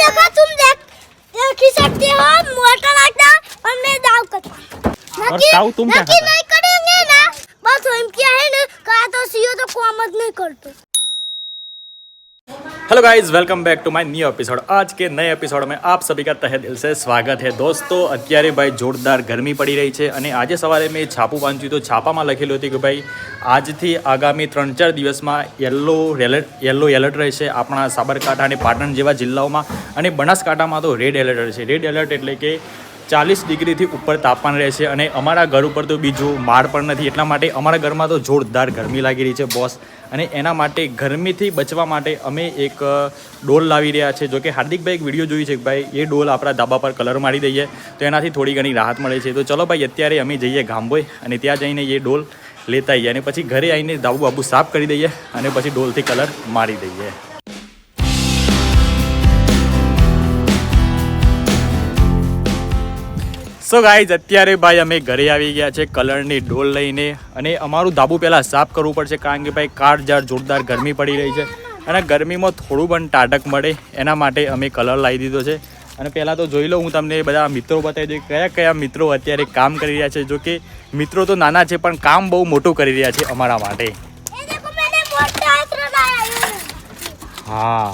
देखो तुम देख ही सकते हो मोटर लगता और मैं दाव करता और ताऊ तुम क्या नक्की नहीं करेंगे ना बस हम क्या है ना कहा तो सीओ तो कोमत नहीं करते। Hello guys, welcome back to my new episode. आज के नए एपिसोड में आप सभी का तहे दिल से સ્વાગત है। દોસ્તો અત્યારે ભાઈ જોરદાર ગરમી પડી રહી છે અને આજે સવારે મેં છાપું વાંચ્યું તો છાપામાં લખેલું હતું કે ભાઈ આજથી આગામી 3-4 દિવસમાં યલો એલર્ટ રહેશે આપણા સાબરકાંઠા અને પાટણ જેવા જિલ્લાઓમાં અને બનાસકાંઠામાં તો રેડ એલર્ટ રહેશે। રેડ એલર્ટ એટલે કે 40 ડિગ્રીથી ઉપર તાપમાન રહેશે અને અમારા ઘર ઉપર તો બીજું માળ પણ નથી, એટલા માટે અમારા ઘરમાં તો જોરદાર ગરમી લાગી રહી છે બોસ। અને એના માટે ગરમીથી બચવા માટે અમે એક ડોલ લાવી રહ્યા છે। જો કે હાર્દિકભાઈ એક વિડીયો જોઈ છે કે ભાઈ એ ડોલ આપણા ધાબા પર કલર મારી દઈએ તો એનાથી થોડી ઘણી રાહત મળે છે। તો ચલો ભાઈ અત્યારે અમે જઈએ ગામબોય અને ત્યાં જઈને એ ડોલ લેતા આવીએ અને પછી ઘરે આવીને ધાબુ બાબુ સાફ કરી દઈએ અને પછી ડોલથી કલર મારી દઈએ। સો ગાઈઝ અત્યારે ભાઈ અમે ઘરે આવી ગયા છે કલરની ડોલ લઈને અને અમારું ધાબુ પહેલાં સાફ કરવું પડશે કારણ કે ભાઈ કાળઝાળ જોરદાર ગરમી પડી રહી છે અને ગરમીમાં થોડું પણ ટાઢક મળે એના માટે અમે કલર લાવી દીધો છે। અને પહેલાં તો જોઈ લો, હું તમને બધા મિત્રો બતાવી દઉં કયા કયા મિત્રો અત્યારે કામ કરી રહ્યા છે। જો કે મિત્રો તો નાના છે પણ કામ બહુ મોટું કરી રહ્યા છે અમારા માટે। હા,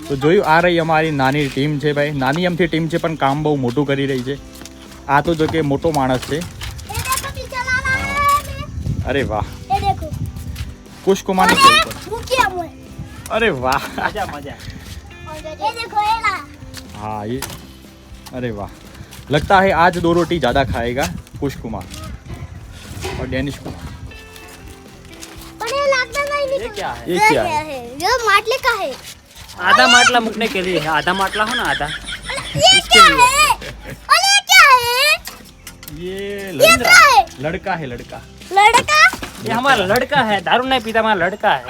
તો જોયું આ રહી અમારી નાની ટીમ છે ભાઈ, નાની અમથી ટીમ છે પણ કામ બહુ મોટું કરી રહી છે। આ તો જો કે મોટો માણસ છે। અરે વાહ, कुश कुमार अरे वाह हाँ ये अरे वाह, लगता है आज 2 रोटी ज़्यादा खाएगा कुश कुमार और डेनिश कुमार। ये क्या है? ये માટલે का है। आधा માટला मुकने के लिए है, आधा માટला हो ना आधा ये क्या है? और ये क्या है? ये क्या है? लड़का है लड़का। ये हमारा लड़का है, दारू नहीं पीता, हमारा लड़का है।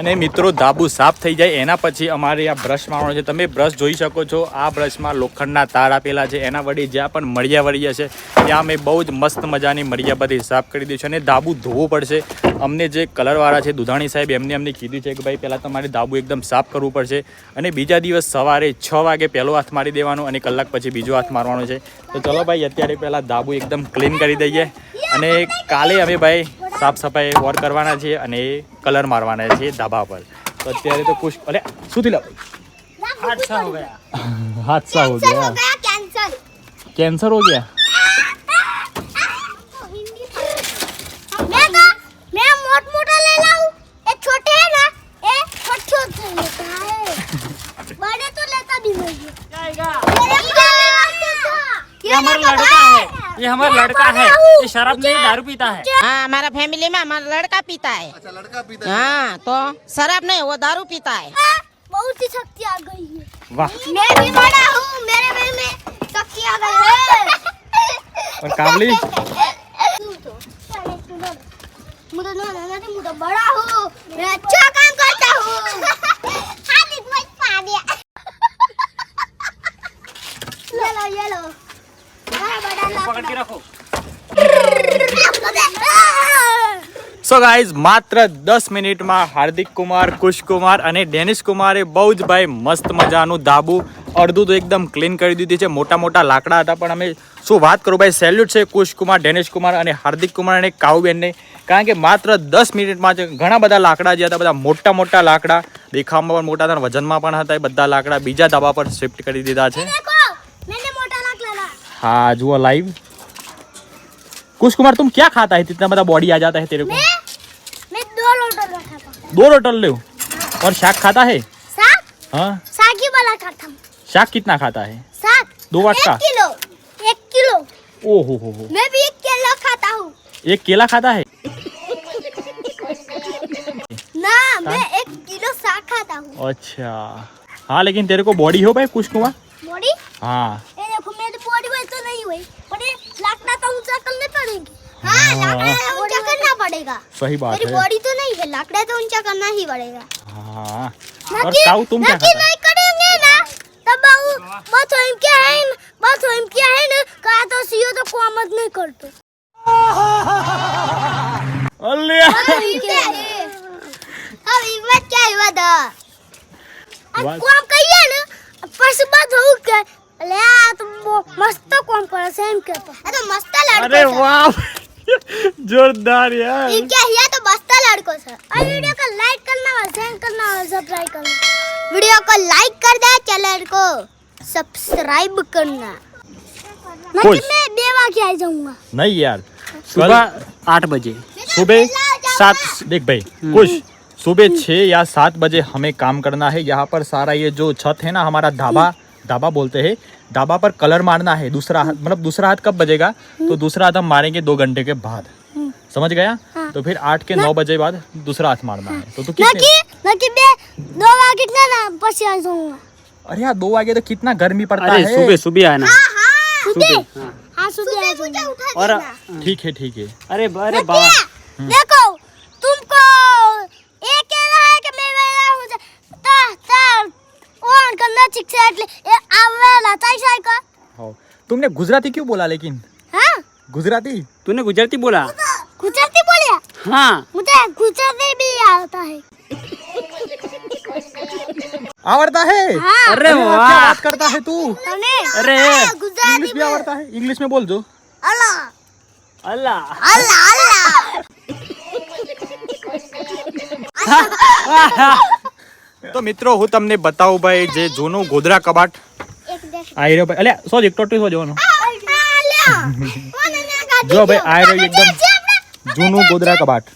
અને મિત્રો ધાબુ સાફ થઈ જાય એના પછી અમારે આ બ્રશ મારવાનો છે। તમે બ્રશ જોઈ શકો છો, આ બ્રશમાં લોખંડના તાર આપેલા છે, એના વડે જ્યાં પણ મળિયા વળિયા છે ત્યાં અમે બહુ જ મસ્ત મજાની મળિયા બધી સાફ કરી દઈશું અને ધાબુ ધોવું પડશે। અમને જે કલરવાળા છે દુધાણી સાહેબ અમને કીધું છે કે ભાઈ પહેલાં તમારે ધાબુ એકદમ સાફ કરવું પડશે અને બીજા દિવસ સવારે 6 વાગે પહેલો હાથ મારી દેવાનો અને કલાક પછી બીજો હાથ મારવાનો છે। તો ચલો ભાઈ અત્યારે પહેલાં ધાબુ એકદમ ક્લીન કરી દઈએ અને કાલે અમે ભાઈ સાફ સફાઈ ઓર કરવાના છે અને કલર મારવાના છે ધાબા પર। તો અત્યારે તો कुछ अरे શું થયું हादसा हो गया, हादसा हो गया, कैंसर हो गया। मैं मोटा ले लाऊं, ये छोटे है ना ये छोटे लेता है, बड़े तो लेता भी नहीं है। ये हमारा लड़का है, ये हमारा लड़का है, ये शराब नहीं दारू पीता है। हाँ, हमारा फैमिली में हमारा लड़का पीता है। अच्छा, लड़का पीता है। हाँ, तो शराब नहीं, वो दारू पीता है। बहुत ही शक्ति आ गई है। वाह, मैं भी बड़ा हूँ, मेरे में शक्ति आ गई है। और काबली मुझे मुझे बड़ा हूँ, मैं अच्छा काम करता हूँ। हाथ मत पाड़िया। ये लो पकड़ के रखो। સો ગાઈઝ માત્ર 10 મિનિટમાં હાર્દિક કુમાર, કુશ કુમાર અને ડેનિશ કુમારે બહુ જ ભાઈ મસ્ત મજાનું ધાબુ અડધું તો એકદમ ક્લીન કરી દીધી છે। મોટા મોટા લાકડા હતા પણ અમે શું વાત કરું ભાઈ, સેલ્યુટ છે કુશ કુમાર, ડેનિશ કુમાર અને હાર્દિક કુમાર અને કાઉબેનને, કારણ કે માત્ર 10 મિનિટમાં જ ઘણા બધા લાકડા જે હતા બધા મોટા મોટા લાકડા દેખાવામાં પણ મોટા હતા, વજનમાં પણ હતા, એ બધા લાકડા બીજા ધાબા પર શિફ્ટ કરી દીધા છે। मैंने मोटा लाख लाना। हाँ जुआ लाइव। कुश कुमार तुम क्या खाता है, इतना बड़ा बॉडी आ जाता है तेरे को? मैं 2 लोटल रखा था। 2 रोटल ले और शाक खाता है? साग हाँ, साग ही वाला खाता हूँ। शाक कितना खाता है? साग 2 वाट का? 1 किलो। ओ हो मैं भी 1 किलो खाता हूँ। 1 केला खाता है? ना मैं 1 किलो साग खाता हूँ। अच्छा हाँ, लेकिन तेरे को बॉडी हो भाई कुश कुमार? बॉडी हाँ ये देखो मेरी बॉडी वैसे तो नहीं हुई, पर ये लाकड़ा तो ऊंचा करनी पड़ेगी। हाँ, लाकड़ा ऊंचा करना पड़ेगा। सही बात मेरी है। बॉडी तो नहीं है, लाकड़ा तो ऊंचा करना ही पड़ेगा। हाँ, और ताऊ तुम क्या खाता है? नहीं करेंगे ना तब बस हम क्या है ना कहा तो सीओ तो कोमत नहीं करते। अल्लाह अब इस बात क्या हुआ था? अब काम कहिए ना પછી બાદ હું કે લે આ તો મસ્ત કોમ કરે છે એમ કેતો આ તો મસ્ત લડકો અરે વાહ जोरदार यार इनके ये तो मस्त लड़को है और वीडियो को लाइक करना और शेयर करना और सब्सक्राइब करना वीडियो को लाइक कर दे चैनल को सब्सक्राइब करना मैं खुश। 2 वागे आ जाऊंगा नहीं यार सुबह 8 बजे सुबह 7 देख भाई कुछ सुबह 6 या 7 बजे हमें काम करना है। यहाँ पर सारा ये जो छत है ना हमारा ढाबा बोलते हैं, ढाबा पर कलर मारना है। दूसरा हाथ मतलब दूसरा हाथ कब बजेगा तो दूसरा हाथ हम मारेंगे 2 घंटे के बाद, समझ गया? तो फिर 8 के 9 बजे बाद दूसरा हाथ मारना है। तो तू कितने नकी 2 वागे ना પછી आ जाऊंगा। अरे यार 2 बजे तो कितना गर्मी पड़ता अरे है। सुबह सुबह आना सुबह हां सुबह आ जाऊंगा। और ठीक है अरे बाबा देखो तुमको ये कहना है कि मैं वेला हूं ता ઓન કરના ચિક છે એટલે એ આવેલા તાઈ સાઈ કા हाँ तुमने गुजराती क्यों बोला लेकिन? हां गुजराती तूने गुजराती बोला? गुजराती बोलिया हाँ मुझे गुजराती भी आता है आवड़ता है? हाँ अरे क्या वाह बात करता है तू? तने अरे गुजराती इंग्लिश भी आवड़ता है? इंग्लिश में बोल दो। अल्लाह अल्लाह अल्लाह अल्लाह તો મિત્રો હું તમને બતાવું ભાઈ જે જૂનું ગોદરા કબાટ एक देख આઈ રહ્યો ભાઈ અલ્યા સોજ એક ટોટી સો જોવાનો जो જો ભાઈ આ રહ્યો એકદમ જૂનું ગોદરા કબાટ।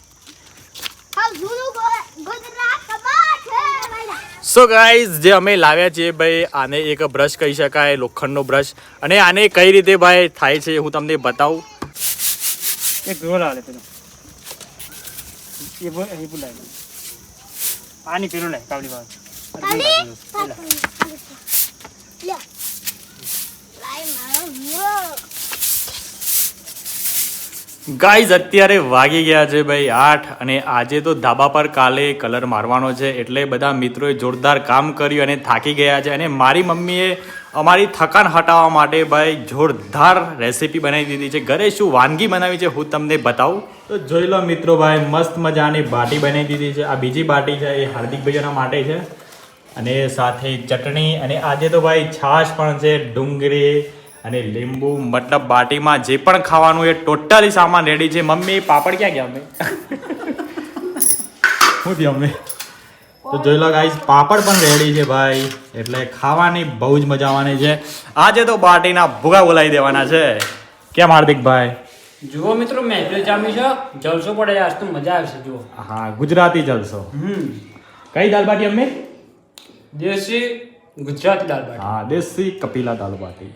સો ગાઈઝ જે અમે લાવ્યા છીએ ભાઈ આને એક બ્રશ કહી શકાય, લોખંડનો બ્રશ, અને આને કઈ રીતે ભાઈ થાય છે હું તમને બતાવું। एक बोला ले पेलो ये बोला पानी पीलो ले कावली बात ગાઈઝ અત્યારે વાગી ગયા છે ભાઈ 8 અને આજે તો ધાબા પર કાલે કલર મારવાનો છે એટલે બધા મિત્રોએ જોરદાર કામ કર્યું અને થાકી ગયા છે। અને મારી મમ્મીએ અમારી થકાન હટાવવા માટે ભાઈ જોરદાર રેસીપી બનાવી દીધી છે। ઘરે શું વાનગી બનાવી છે હું તમને બતાવું। તો જોઈ લો મિત્રો ભાઈ મસ્ત મજાની બાટી બનાવી દીધી છે। આ બીજી બાટી છે એ હાર્દિક ભાઈઓના માટે છે અને સાથે ચટણી અને આજે તો ભાઈ છાશ પણ છે, ડુંગળી અને લીંબુ, મતલબ બાટીમાં જે પણ ખાવાનું એ ટોટલી સામાન રેડી છે। મમ્મી પાપડ ક્યાં ગયા? અમે શું થયું અમને? તો જોઈ લો ગાઈસ પાપડ પણ રેડી છે ભાઈ, એટલે ખાવાની બહુ જ મજા આવવાની છે। આજે તો બાટીના ભૂગા બોલાવી દેવાના છે। કેમ હાર્દિકભાઈ? જુઓ મિત્રો મહેફિલ જામી છે, જલસો પડે આજ તો મજા આવશે। જુઓ હા ગુજરાતી જલસો। કઈ દાલ બાટી અમને? દેશી ગુજરાતી દાળ બાટી। હા દેશી કપિલા દાલ બાટી।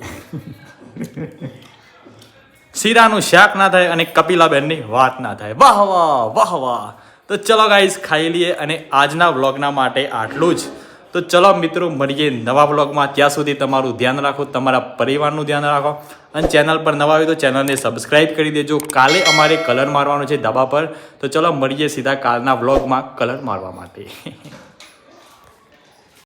શીરાનું શાક ના થાય અને કપિલાબેનની વાત ના થાય। વાહ વાહ વાહ વાહ। તો ચલો ગાઈસ ખાઈ લઈએ અને આજના વ્લોગના માટે આટલું જ। તો ચલો મિત્રો મળીએ નવા વ્લોગમાં, ત્યાં સુધી તમારું ધ્યાન રાખો, તમારા પરિવારનું ધ્યાન રાખો અને ચેનલ પર નવા હોય તો ચેનલને સબસ્ક્રાઈબ કરી દેજો। કાલે અમારે કલર મારવાનો છે ધાબા પર, તો ચલો મળીએ સીધા કાલના વ્લોગમાં કલર મારવા માટે।